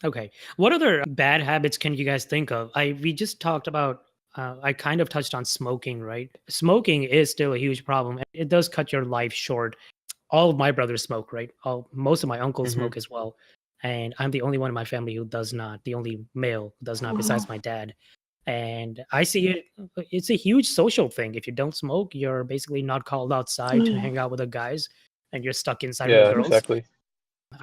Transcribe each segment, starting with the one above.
Okay. What other bad habits can you guys think of? We just talked about. I kind of touched on smoking, right? Smoking is still a huge problem. It does cut your life short. All of my brothers smoke, right? Most of my uncles Hmm. smoke as well, and I'm the only one in my family who does not. The only male who does not, besides Oh, my dad. And I see it. It's a huge social thing. If you don't smoke, you're basically not called outside to mm, hang out with the guys, and you're stuck inside with the Yeah, girls. exactly.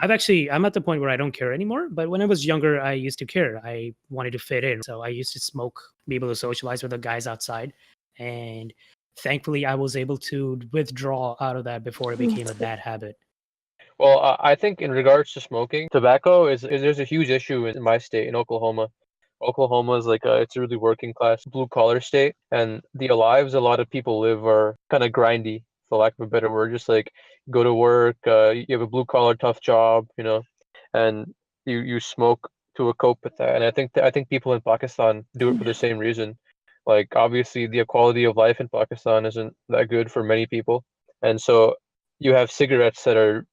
I'm at the point where I don't care anymore. But when I was younger, I used to care. I wanted to fit in. So I used to smoke, be able to socialize with the guys outside. And thankfully, I was able to withdraw out of that before it became a that's good. bad habit. Well, I think in regards to smoking, tobacco is there's a huge issue in my state, in Oklahoma. Oklahoma is like it's a really working class blue collar state, and the lives a lot of people live are kind of grindy, for lack of a better word. Just like go to work, you have a blue collar tough job, and you smoke to a cope with that. And I think people in Pakistan do it for the same reason. Like obviously the quality of life in Pakistan isn't that good for many people, and so you have cigarettes that are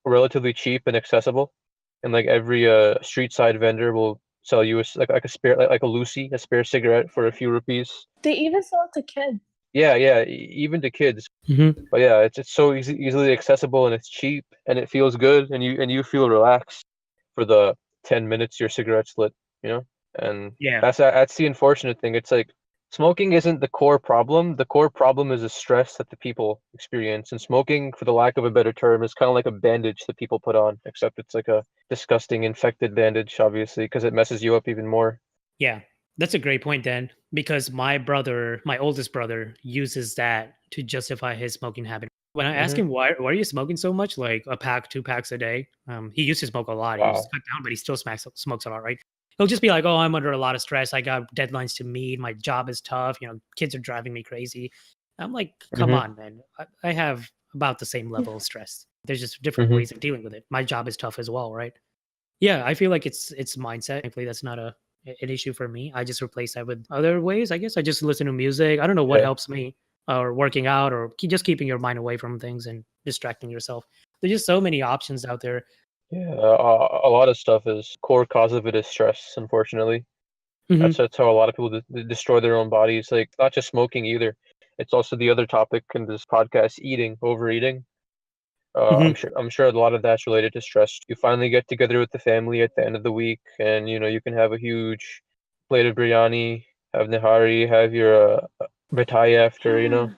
relatively cheap and accessible, and like every street side vendor will sell you like a spare like a Lucy, a spare cigarette for a few rupees. They even sell it to kids. Yeah, yeah, even to kids. But yeah, it's so easily accessible and it's cheap and it feels good and you feel relaxed for the 10 minutes your cigarette's lit, you know? And Yeah. that's the unfortunate thing. It's like smoking isn't the core problem. The core problem is the stress that the people experience. And smoking, for the lack of a better term, is kind of like a bandage that people put on, except it's like a disgusting infected bandage, obviously, because it messes you up even more. Yeah. That's a great point, Dan, because my oldest brother, uses that to justify his smoking habit. When I ask Hmm. him why are you smoking so much, like a pack, 2 packs a day, he used to smoke a lot. He's Wow. cut down, but he still smokes a lot, right? He'll just be like, "Oh, I'm under a lot of stress. I got deadlines to meet. My job is tough. Kids are driving me crazy." I'm like, "Come Hmm. on, man. I have about the same level of stress. There's just different Hmm. ways of dealing with it. My job is tough as well, right?" Yeah, I feel like it's mindset. Thankfully, that's not an issue for me. I just replace that with other ways. I guess I just listen to music. I don't know what Yeah. helps me, or working out, or just keeping your mind away from things and distracting yourself. There's just so many options out there. Yeah. A lot of stuff is core cause of it is stress, unfortunately. Hmm. That's how a lot of people destroy their own bodies. Like not just smoking either. It's also the other topic in this podcast, eating, overeating. Hmm. I'm sure a lot of that's related to stress. You finally get together with the family at the end of the week, and you can have a huge plate of biryani, have nihari, have your mithai after, Yeah.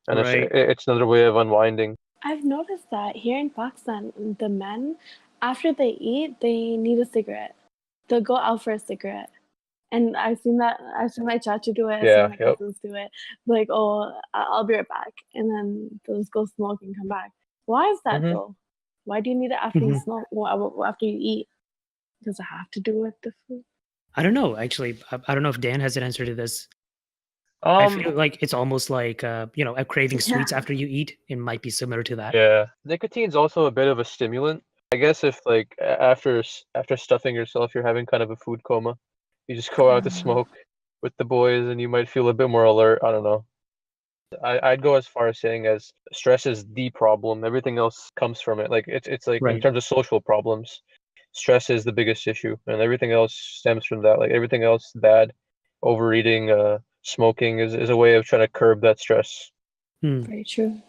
and Right. it's another way of unwinding. I've noticed that here in Pakistan, the men, after they eat, they need a cigarette. They'll go out for a cigarette. And I've seen my chachu do it, I've seen Yeah. my Yep. cousins do it. Like, oh, I'll be right back. And then they'll just go smoke and come back. Why is that Hmm. though? Why do you need it after you Hmm. smoke, or after you eat? Does it have to do with the food? I don't know. Actually, I don't know if Dan has an answer to this. I Um. feel like it's almost like a craving Yeah. sweets after you eat. It might be similar to that. Yeah. Nicotine's also a bit of a stimulant. I guess if like after stuffing yourself, you're having kind of a food coma. You just go out to Uh, smoke with the boys, and you might feel a bit more alert. I don't know. I'd go as far as saying as stress is the problem. Everything else comes from it. Like it's like in Right. terms of social problems, stress is the biggest issue, and everything else stems from that. Like everything else bad, overeating, smoking is a way of trying to curb that stress. Hmm. very true.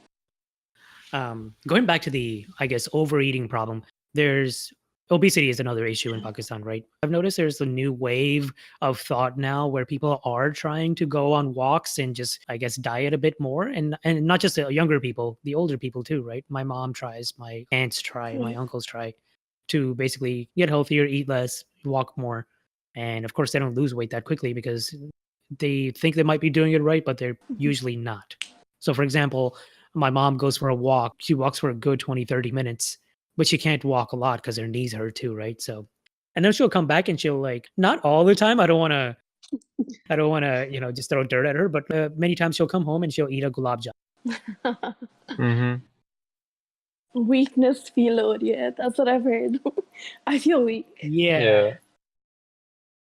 Going back to the, I guess, overeating problem, there's obesity is another issue in Pakistan, right? I've noticed there's a new wave of thought now where people are trying to go on walks and just, I guess, diet a bit more, and not just the younger people, the older people too, right? My mom tries, my aunts try, my Yeah. uncles try to basically get healthier, eat less, walk more, and of course they don't lose weight that quickly because they think they might be doing it right, but they're Mhm. usually not. So, for example, my mom goes for a walk. She walks for a good 20, 30 minutes, but she can't walk a lot because her knees hurt too, right? So, and then she'll come back and she'll like, not all the time. I don't want to, just throw dirt at her, but many times she'll come home and she'll eat a gulab jamun. Mm-hmm. Weakness feel हो रही है. That's what I've heard. I feel weak. Yeah. Yeah.